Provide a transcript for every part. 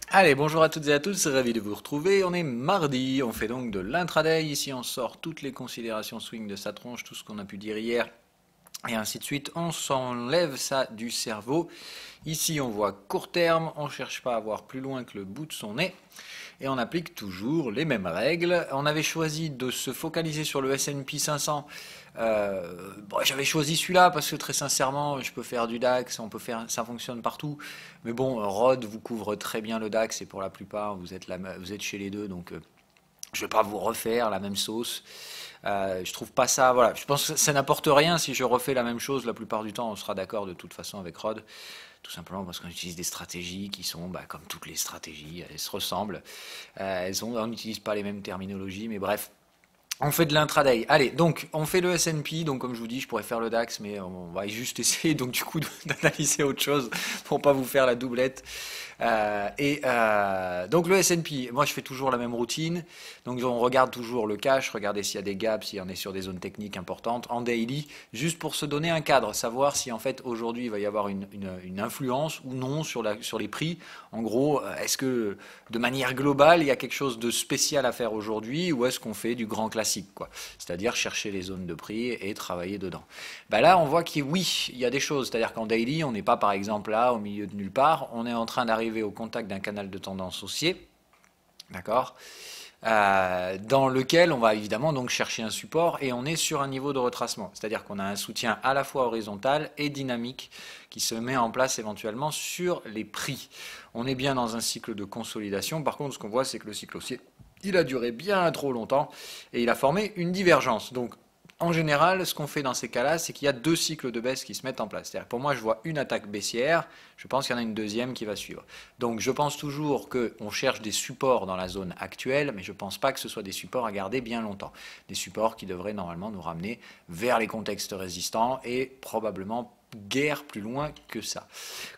Allez, bonjour à toutes et à tous, ravi de vous retrouver. On est mardi, on fait donc de l'intraday. Ici, on sort toutes les considérations swing de sa tronche, tout ce qu'on a pu dire hier, et ainsi de suite. On s'enlève ça du cerveau. Ici, on voit court terme, on ne cherche pas à voir plus loin que le bout de son nez. Et on applique toujours les mêmes règles. On avait choisi de se focaliser sur le S&P 500. Bon, j'avais choisi celui-là parce que très sincèrement, je peux faire du DAX, on peut faire, ça fonctionne partout. Mais bon, Rod vous couvre très bien le DAX et pour la plupart, vous êtes chez les deux, donc je ne vais pas vous refaire la même sauce. Je trouve pas ça, voilà. Je pense que ça n'apporte rien si je refais la même chose. La plupart du temps, on sera d'accord de toute façon avec Rod. Tout simplement parce qu'on utilise des stratégies qui sont, comme toutes les stratégies, elles se ressemblent. On n'utilise pas les mêmes terminologies, mais bref, on fait de l'intraday. Allez, donc on fait le S&P. Donc comme je vous dis, je pourrais faire le DAX, mais on va juste essayer donc du coup d'analyser autre chose pour pas vous faire la doublette. Donc le S&P, moi je fais toujours la même routine. Donc on regarde toujours le cash, regarder s'il y a des gaps, s'il y en est sur des zones techniques importantes en daily, juste pour se donner un cadre, savoir si en fait aujourd'hui il va y avoir une influence ou non sur les prix. En gros, est-ce que de manière globale il y a quelque chose de spécial à faire aujourd'hui ou est-ce qu'on fait du grand classique, quoi, c'est-à-dire chercher les zones de prix et travailler dedans. Là on voit qu'il oui, il y a des choses, c'est-à-dire qu'en daily on n'est pas par exemple là au milieu de nulle part, on est en train d'arriver au contact d'un canal de tendance haussier, d'accord, dans lequel on va évidemment donc chercher un support et on est sur un niveau de retracement, c'est-à-dire qu'on a un soutien à la fois horizontal et dynamique qui se met en place éventuellement sur les prix. On est bien dans un cycle de consolidation, par contre ce qu'on voit c'est que le cycle haussier il a duré bien trop longtemps et il a formé une divergence. Donc en général, ce qu'on fait dans ces cas-là, c'est qu'il y a deux cycles de baisse qui se mettent en place. C'est-à-dire, pour moi, je vois une attaque baissière, je pense qu'il y en a une deuxième qui va suivre. Donc, je pense toujours qu'on cherche des supports dans la zone actuelle, mais je ne pense pas que ce soit des supports à garder bien longtemps. Des supports qui devraient normalement nous ramener vers les contextes résistants et probablement guère plus loin que ça.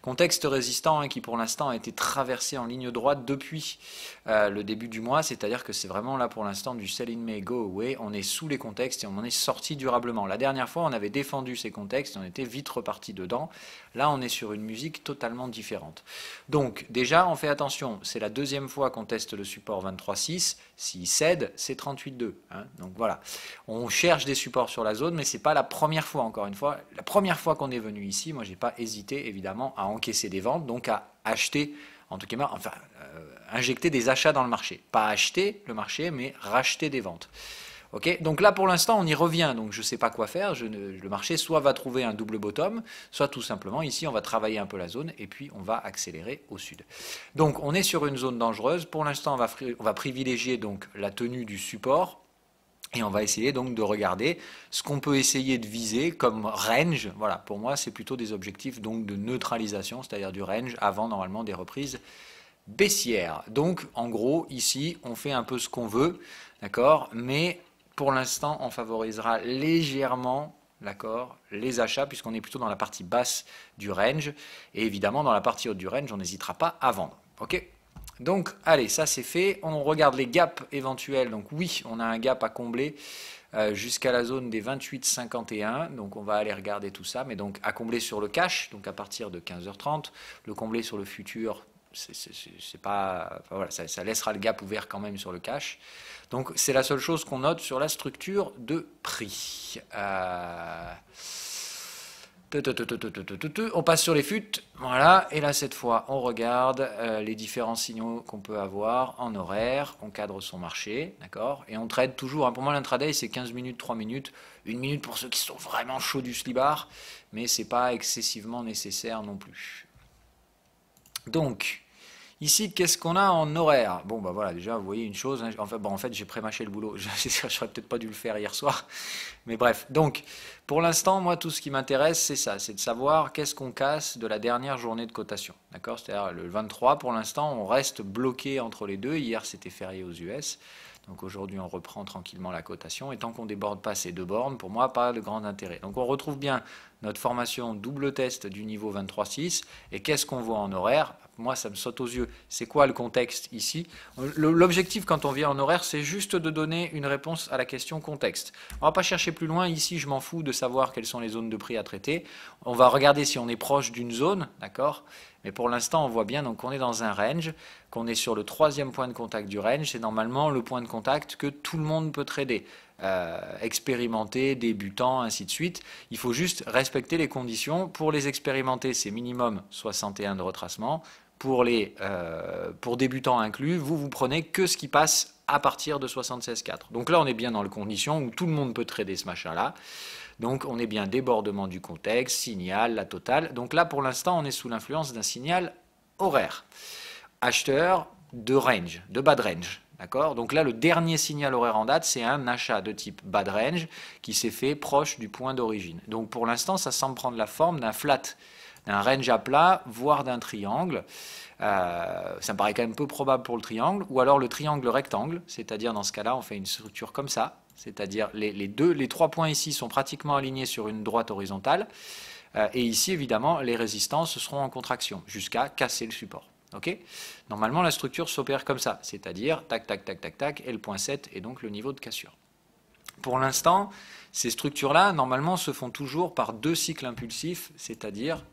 Contexte résistant qui pour l'instant a été traversé en ligne droite depuis le début du mois, c'est-à-dire que c'est vraiment là pour l'instant du sell in May, go away, on est sous les contextes et on en est sorti durablement. La dernière fois on avait défendu ces contextes et on était vite reparti dedans, là on est sur une musique totalement différente. Donc déjà on fait attention, c'est la deuxième fois qu'on teste le support 23.6, s'il cède c'est 38.2, hein. Donc voilà, on cherche des supports sur la zone mais c'est pas la première fois, encore une fois, la première fois qu'on est venu ici, moi j'ai pas hésité évidemment à encaisser des ventes, donc à acheter, en tout cas, enfin, injecter des achats dans le marché. Pas acheter le marché, mais racheter des ventes. Ok, donc là pour l'instant on y revient, donc je ne sais pas quoi faire, le marché soit va trouver un double bottom, soit tout simplement ici on va travailler un peu la zone et puis on va accélérer au sud. Donc on est sur une zone dangereuse, pour l'instant on va privilégier donc la tenue du support, et on va essayer donc de regarder ce qu'on peut essayer de viser comme range. Voilà, pour moi, c'est plutôt des objectifs donc de neutralisation, c'est-à-dire du range avant normalement des reprises baissières. Donc, en gros, ici, on fait un peu ce qu'on veut, d'accord, mais pour l'instant, on favorisera légèrement, d'accord, les achats puisqu'on est plutôt dans la partie basse du range et évidemment dans la partie haute du range, on n'hésitera pas à vendre. Ok. Donc, allez, ça c'est fait. On regarde les gaps éventuels. Donc, oui, on a un gap à combler jusqu'à la zone des 28,51. Donc, on va aller regarder tout ça. Mais donc, à combler sur le cash, donc à partir de 15h30. Le combler sur le futur, c'est pas. Enfin, voilà, ça laissera le gap ouvert quand même sur le cash. Donc, c'est la seule chose qu'on note sur la structure de prix. On passe sur les FUT, voilà, et là cette fois on regarde les différents signaux qu'on peut avoir en horaire, on cadre son marché, d'accord, et on trade toujours, hein. Pour moi l'intraday c'est 15 minutes, 3 minutes, 1 minute pour ceux qui sont vraiment chauds du slibard, mais c'est pas excessivement nécessaire non plus. Donc, ici, qu'est-ce qu'on a en horaire? Bon, bah voilà, déjà, vous voyez une chose, hein, en fait, j'ai pré-mâché le boulot. J'aurais peut-être pas dû le faire hier soir. Mais bref, donc, pour l'instant, moi, tout ce qui m'intéresse, c'est ça, c'est de savoir qu'est-ce qu'on casse de la dernière journée de cotation. D'accord? C'est-à-dire, le 23, pour l'instant, on reste bloqué entre les deux. Hier, c'était férié aux US. Donc aujourd'hui, on reprend tranquillement la cotation. Et tant qu'on ne déborde pas ces deux bornes, pour moi, pas de grand intérêt. Donc on retrouve bien notre formation double test du niveau 23.6. Et qu'est-ce qu'on voit en horaire? moi ça me saute aux yeux. C'est quoi le contexte ici? L'objectif quand on vient en horaire, c'est juste de donner une réponse à la question contexte. On va pas chercher plus loin. Ici, je m'en fous de savoir quelles sont les zones de prix à traiter. On va regarder si on est proche d'une zone, d'accord? Mais pour l'instant, on voit bien donc qu'on est dans un range, qu'on est sur le 3e point de contact du range. C'est normalement le point de contact que tout le monde peut trader. Expérimentés, débutants, ainsi de suite. Il faut juste respecter les conditions. Pour les expérimentés, c'est minimum 61 de retracement. Pour débutants inclus, vous prenez que ce qui passe à partir de 76,4. Donc là, on est bien dans les conditions où tout le monde peut trader ce machin-là. Donc on est bien débordement du contexte, signal, la totale. Donc là, pour l'instant, on est sous l'influence d'un signal horaire. Acheteur de range, de bad range. D'accord? Donc là, le dernier signal horaire en date, c'est un achat de type bad range qui s'est fait proche du point d'origine. Donc pour l'instant, ça semble prendre la forme d'un flat, d'un range à plat, voire d'un triangle. Ça me paraît quand même peu probable pour le triangle, ou alors le triangle rectangle, c'est-à-dire dans ce cas-là, on fait une structure comme ça, c'est-à-dire les 3 points ici sont pratiquement alignés sur une droite horizontale, et ici, évidemment, les résistances seront en contraction, jusqu'à casser le support. Okay, normalement, la structure s'opère comme ça, c'est-à-dire tac, tac, tac, tac, tac, et le point 7 est donc le niveau de cassure. Pour l'instant, ces structures-là, normalement, se font toujours par 2 cycles impulsifs, c'est-à-dire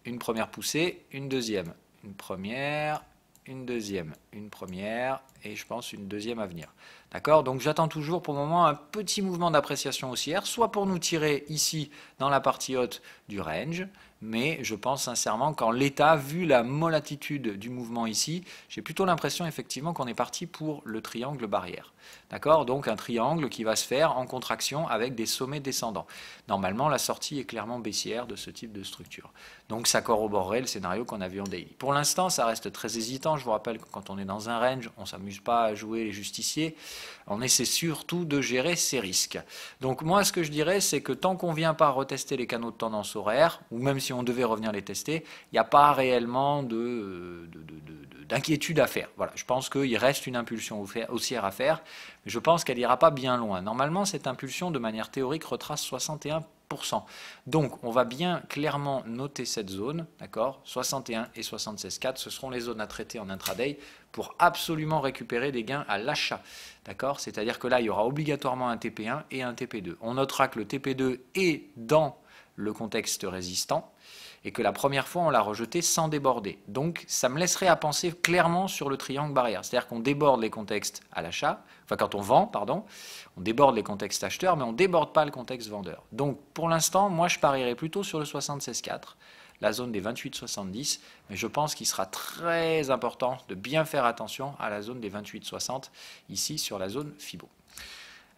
une première poussée, une deuxième. Une première, une deuxième, une première, et je pense une deuxième à venir. D'accord? Donc j'attends toujours pour le moment un petit mouvement d'appréciation haussière, soit pour nous tirer ici dans la partie haute du range, mais je pense sincèrement qu'en l'état, vu la molle-attitude du mouvement ici, j'ai plutôt l'impression effectivement qu'on est parti pour le triangle barrière. D'accord? Donc un triangle qui va se faire en contraction avec des sommets descendants. Normalement, la sortie est clairement baissière de ce type de structure. Donc ça corroborerait le scénario qu'on a vu en daily. Pour l'instant, ça reste très hésitant. Je vous rappelle que quand on est dans un range, on ne s'amuse pas à jouer les justiciers. On essaie surtout de gérer ses risques. Donc moi, ce que je dirais, c'est que tant qu'on ne vient pas retester les canaux de tendance horaire, ou même si on devait revenir les tester, il n'y a pas réellement d'inquiétude à faire. Voilà, je pense qu'il reste une impulsion haussière à faire, mais je pense qu'elle n'ira pas bien loin. Normalement, cette impulsion, de manière théorique, retrace 61%. Donc, on va bien clairement noter cette zone, d'accord, 61 et 76,4, ce seront les zones à traiter en intraday pour absolument récupérer des gains à l'achat, d'accord. C'est-à-dire que là, il y aura obligatoirement un TP1 et un TP2. On notera que le TP2 est dans le contexte résistant, et que la première fois, on l'a rejeté sans déborder. Donc, ça me laisserait à penser clairement sur le triangle barrière. C'est-à-dire qu'on déborde les contextes à l'achat, enfin quand on vend, pardon, on déborde les contextes acheteurs, mais on ne déborde pas le contexte vendeur. Donc, pour l'instant, moi, je parierais plutôt sur le 76,4, la zone des 28,70, mais je pense qu'il sera très important de bien faire attention à la zone des 28,60, ici sur la zone FIBO.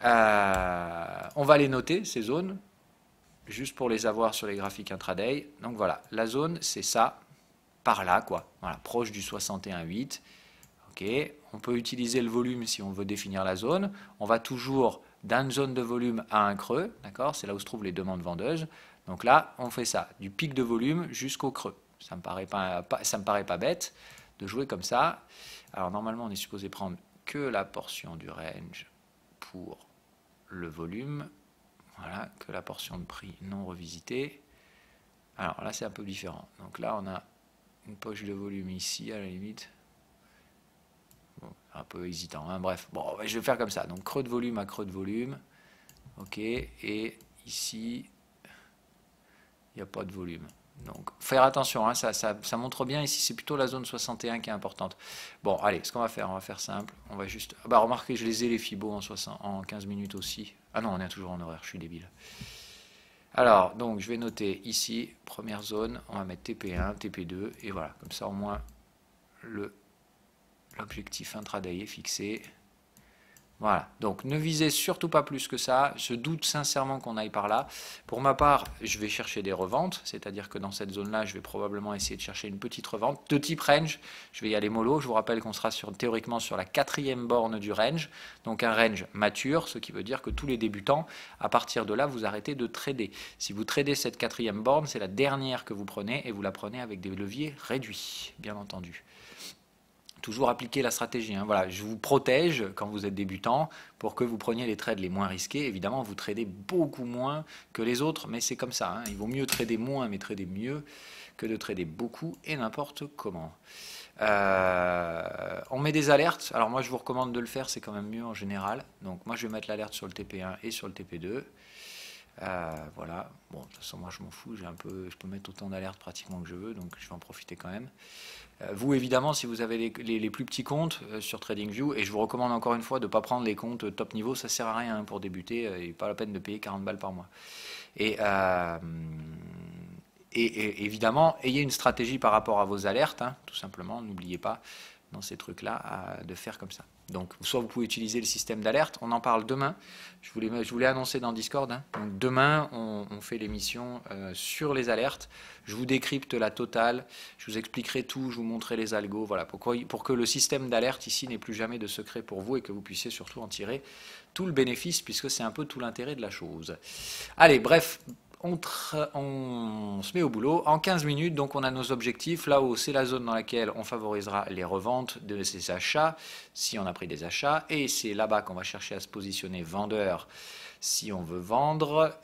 On va les noter, ces zones, juste pour les avoir sur les graphiques intraday. Donc voilà, la zone, c'est ça, par là, quoi. Voilà, proche du 61,8. Ok, on peut utiliser le volume si on veut définir la zone. On va toujours d'une zone de volume à un creux, d'accord? C'est là où se trouvent les demandes vendeuses. Donc là, on fait ça, du pic de volume jusqu'au creux. Ça me paraît pas bête de jouer comme ça. Alors normalement, on est supposé prendre que la portion du range pour le volume. Voilà, que la portion de prix non revisitée. Alors là, c'est un peu différent. Donc là, on a une poche de volume ici, à la limite. Bon, un peu hésitant, hein. Bref, bon, je vais faire comme ça. Donc creux de volume à creux de volume. Ok, et ici, il n'y a pas de volume. Donc, faire attention, hein, ça montre bien, ici c'est plutôt la zone 61 qui est importante. Bon, allez, ce qu'on va faire simple, on va juste... Bah, remarquez, je les ai les Fibo en 15 minutes aussi. Ah non, on est toujours en horaire, je suis débile. Alors, donc, je vais noter ici, première zone, on va mettre TP1, TP2, et voilà, comme ça au moins, l'objectif intraday est fixé. Voilà, donc ne visez surtout pas plus que ça, je doute sincèrement qu'on aille par là. Pour ma part, je vais chercher des reventes, c'est-à-dire que dans cette zone-là, je vais probablement essayer de chercher une petite revente de type range. Je vais y aller mollo, je vous rappelle qu'on sera théoriquement sur la 4e borne du range, donc un range mature, ce qui veut dire que tous les débutants, à partir de là, vous arrêtez de trader. Si vous tradez cette 4e borne, c'est la dernière que vous prenez, et vous la prenez avec des leviers réduits, bien entendu. Toujours appliquer la stratégie, hein. Voilà, je vous protège quand vous êtes débutant pour que vous preniez les trades les moins risqués. Évidemment, vous tradez beaucoup moins que les autres, mais c'est comme ça, hein. Il vaut mieux trader moins, mais trader mieux, que de trader beaucoup et n'importe comment. On met des alertes. Alors moi, je vous recommande de le faire, c'est quand même mieux en général. Donc moi, je vais mettre l'alerte sur le TP1 et sur le TP2. Voilà. Bon, de toute façon, moi, je m'en fous. Je peux mettre autant d'alertes pratiquement que je veux, donc je vais en profiter quand même. Vous, évidemment, si vous avez les plus petits comptes sur TradingView, et je vous recommande encore une fois de ne pas prendre les comptes top niveau, ça ne sert à rien, hein, pour débuter, il n'est pas la peine de payer 40 balles par mois. Et évidemment, ayez une stratégie par rapport à vos alertes, hein, tout simplement, n'oubliez pas dans ces trucs-là de faire comme ça. Donc, soit vous pouvez utiliser le système d'alerte, on en parle demain, je voulais annoncer dans Discord, hein. Donc, demain on fait l'émission sur les alertes, je vous décrypte la totale, je vous expliquerai tout, je vous montrerai les algos, voilà, pour que le système d'alerte ici n'ait plus jamais de secret pour vous et que vous puissiez surtout en tirer tout le bénéfice, puisque c'est un peu tout l'intérêt de la chose. Allez, bref, on se met au boulot. En 15 minutes, donc on a nos objectifs. Là-haut, c'est la zone dans laquelle on favorisera les reventes de ces achats, si on a pris des achats. Et c'est là-bas qu'on va chercher à se positionner vendeur, si on veut vendre.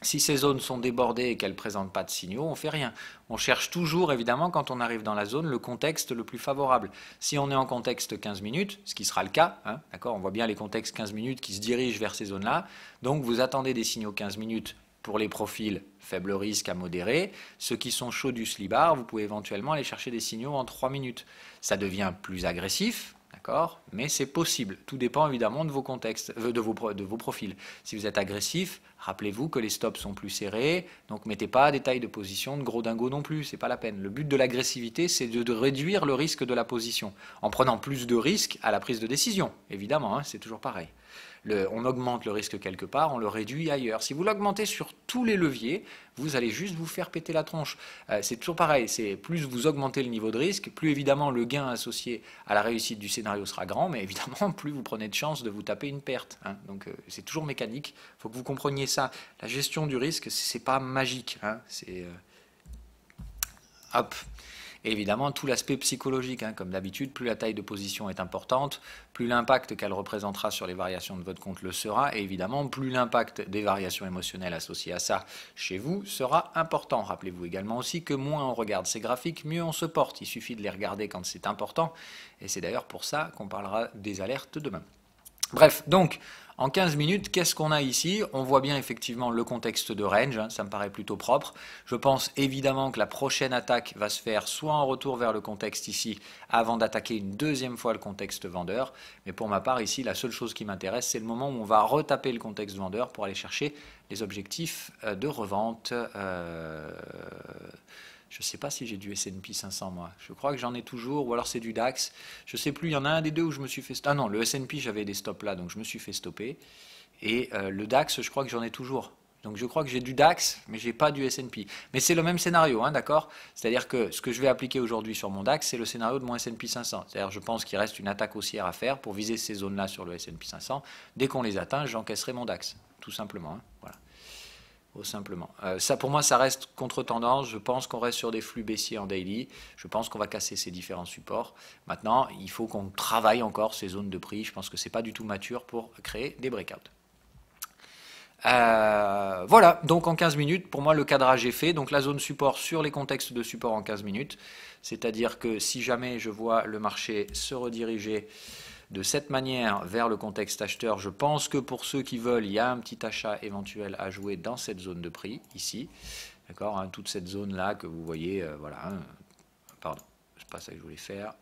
Si ces zones sont débordées et qu'elles ne présentent pas de signaux, on ne fait rien. On cherche toujours, évidemment, quand on arrive dans la zone, le contexte le plus favorable. Si on est en contexte 15 minutes, ce qui sera le cas, hein, d'accord, on voit bien les contextes 15 minutes qui se dirigent vers ces zones-là. Donc vous attendez des signaux 15 minutes pour les profils faible risque à modéré. Ceux qui sont chauds du SLIBAR, vous pouvez éventuellement aller chercher des signaux en 3 minutes. Ça devient plus agressif. Mais c'est possible. Tout dépend évidemment de vos contextes, de vos profils. Si vous êtes agressif, rappelez-vous que les stops sont plus serrés, donc mettez pas des tailles de position de gros dingo non plus, c'est pas la peine. Le but de l'agressivité, c'est de réduire le risque de la position, en prenant plus de risques à la prise de décision, évidemment, hein, c'est toujours pareil. On augmente le risque quelque part, on le réduit ailleurs. Si vous l'augmentez sur tous les leviers, vous allez juste vous faire péter la tronche. C'est toujours pareil, plus vous augmentez le niveau de risque, plus évidemment le gain associé à la réussite du scénario sera grand, mais évidemment plus vous prenez de chances de vous taper une perte, hein. Donc c'est toujours mécanique, il faut que vous compreniez ça. La gestion du risque, c'est pas magique, hein. Hop. Et évidemment, tout l'aspect psychologique, hein, comme d'habitude, plus la taille de position est importante, plus l'impact qu'elle représentera sur les variations de votre compte le sera, et évidemment, plus l'impact des variations émotionnelles associées à ça chez vous sera important. Rappelez-vous également aussi que moins on regarde ces graphiques, mieux on se porte. Il suffit de les regarder quand c'est important, et c'est d'ailleurs pour ça qu'on parlera des alertes demain. Bref, donc, en 15 minutes, qu'est-ce qu'on a ici? On voit bien effectivement le contexte de range, hein, ça me paraît plutôt propre. Je pense évidemment que la prochaine attaque va se faire soit en retour vers le contexte ici, avant d'attaquer une deuxième fois le contexte vendeur. Mais pour ma part, ici, la seule chose qui m'intéresse, c'est le moment où on va retaper le contexte vendeur pour aller chercher les objectifs de revente. Je ne sais pas si j'ai du S&P 500 moi. Je crois que j'en ai toujours, ou alors c'est du DAX. Je ne sais plus, il y en a un des deux où je me suis fait... Ah non, le S&P j'avais des stops là, donc je me suis fait stopper. Et le DAX, je crois que j'en ai toujours. Donc je crois que j'ai du DAX, mais je n'ai pas du S&P. Mais c'est le même scénario, hein, d'accord? C'est-à-dire que ce que je vais appliquer aujourd'hui sur mon DAX, c'est le scénario de mon S&P 500. C'est-à-dire je pense qu'il reste une attaque haussière à faire pour viser ces zones-là sur le S&P 500. Dès qu'on les atteint, j'encaisserai mon DAX, tout simplement, hein, voilà. Simplement. Ça, pour moi, ça reste contre-tendance. Je pense qu'on reste sur des flux baissiers en daily. Je pense qu'on va casser ces différents supports. Maintenant, il faut qu'on travaille encore ces zones de prix. Je pense que ce n'est pas du tout mature pour créer des breakouts. Voilà, donc en 15 minutes, pour moi, le cadrage est fait. Donc la zone support sur les contextes de support en 15 minutes. C'est-à-dire que si jamais je vois le marché se rediriger de cette manière vers le contexte acheteur, je pense que pour ceux qui veulent, il y a un petit achat éventuel à jouer dans cette zone de prix, ici. D'accord, hein, toute cette zone-là que vous voyez, voilà. Hein, pardon, c'est pas ça que je voulais faire.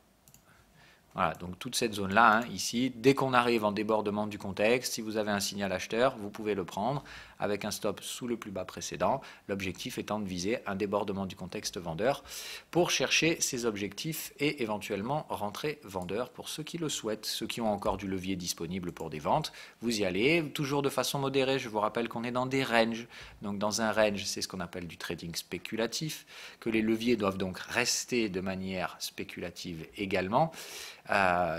Voilà, donc toute cette zone-là, hein, ici, dès qu'on arrive en débordement du contexte, si vous avez un signal acheteur, vous pouvez le prendre avec un stop sous le plus bas précédent, l'objectif étant de viser un débordement du contexte vendeur pour chercher ces objectifs et éventuellement rentrer vendeur pour ceux qui le souhaitent, ceux qui ont encore du levier disponible pour des ventes, vous y allez, toujours de façon modérée. Je vous rappelle qu'on est dans des ranges, donc dans un range, c'est ce qu'on appelle du trading spéculatif, que les leviers doivent donc rester de manière spéculative également.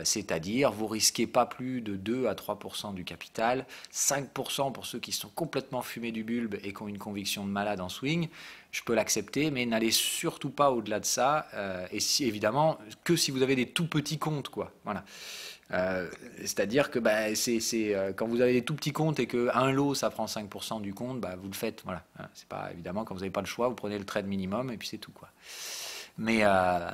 C'est-à-dire, vous risquez pas plus de 2 à 3% du capital, 5% pour ceux qui sont complètement fumés du bulbe et qui ont une conviction de malade en swing. Je peux l'accepter, mais n'allez surtout pas au-delà de ça. Et si, évidemment, que si vous avez des tout petits comptes, quoi. Voilà. C'est-à-dire que bah, quand vous avez des tout petits comptes et qu'un lot ça prend 5% du compte, bah, vous le faites. Voilà. C'est pas évidemment quand vous n'avez pas le choix, vous prenez le trade minimum et puis c'est tout quoi. Mais, euh,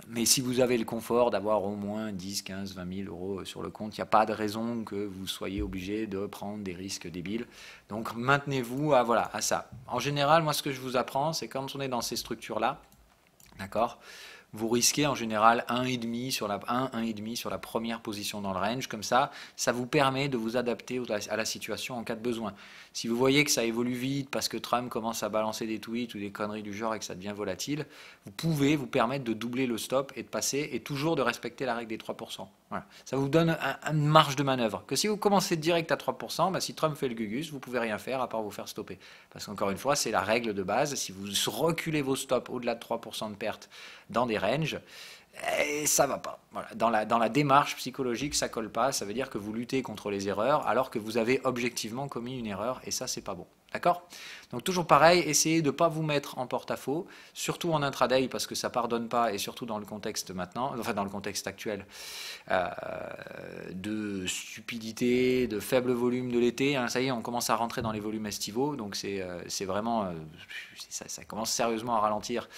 mais si vous avez le confort d'avoir au moins 10, 15, 20 000 euros sur le compte, il n'y a pas de raison que vous soyez obligé de prendre des risques débiles. Donc maintenez-vous voilà, à ça. En général, moi ce que je vous apprends, c'est quand on est dans ces structures-là, d'accord, vous risquez en général 1,5 sur la première position dans le range. Comme ça vous permet de vous adapter à la situation en cas de besoin. Si vous voyez que ça évolue vite parce que Trump commence à balancer des tweets ou des conneries du genre et que ça devient volatile, vous pouvez vous permettre de doubler le stop et de passer et toujours de respecter la règle des 3%. Voilà. Ça vous donne une marge de manœuvre. Que si vous commencez direct à 3%, bah si Trump fait le gugus, vous ne pouvez rien faire à part vous faire stopper. Parce qu'encore une fois, c'est la règle de base. Si vous reculez vos stops au-delà de 3% de perte dans des ranges, et ça va pas. Voilà. Dans la démarche psychologique, ça colle pas. Ça veut dire que vous luttez contre les erreurs alors que vous avez objectivement commis une erreur et ça, c'est pas bon. D'accord? Donc toujours pareil, essayez de ne pas vous mettre en porte-à-faux, surtout en intraday parce que ça pardonne pas et surtout dans le contexte maintenant, enfin dans le contexte actuel de stupidité, de faible volume de l'été. Hein, ça y est, on commence à rentrer dans les volumes estivaux, donc c'est vraiment ça commence sérieusement à ralentir.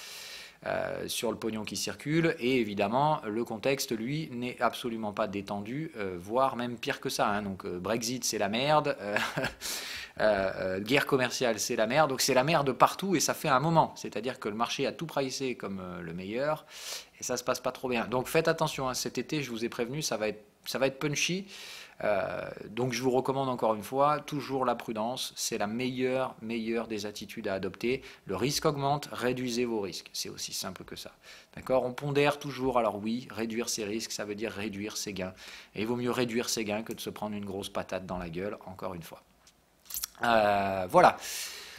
Sur le pognon qui circule et évidemment le contexte lui n'est absolument pas détendu, voire même pire que ça hein. Donc Brexit c'est la merde, guerre commerciale c'est la merde, donc c'est la merde partout et ça fait un moment, c'est-à-dire que le marché a tout pricé comme le meilleur et ça se passe pas trop bien, donc faites attention hein. Cet été je vous ai prévenu, ça va être punchy. Donc je vous recommande encore une fois, toujours la prudence, c'est la meilleure des attitudes à adopter. Le risque augmente, réduisez vos risques, c'est aussi simple que ça. D'accord? On pondère toujours, alors oui, réduire ses risques, ça veut dire réduire ses gains. Et il vaut mieux réduire ses gains que de se prendre une grosse patate dans la gueule, encore une fois. Voilà.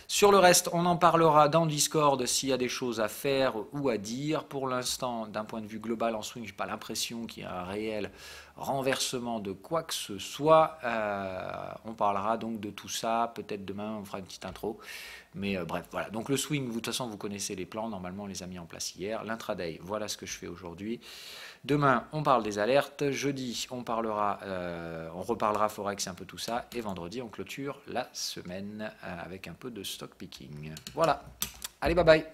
Sur le reste, on en parlera dans Discord s'il y a des choses à faire ou à dire. Pour l'instant, d'un point de vue global en swing, je n'ai pas l'impression qu'il y a un réel renversement de quoi que ce soit. On parlera donc de tout ça. Peut-être demain, on fera une petite intro. Mais bref, voilà. Donc le swing, de toute façon, vous connaissez les plans. Normalement, on les a mis en place hier. L'intraday, voilà ce que je fais aujourd'hui. Demain, on parle des alertes. Jeudi, on reparlera Forex, un peu tout ça. Et vendredi, on clôture la semaine avec un peu de stock picking. Voilà. Allez, bye bye.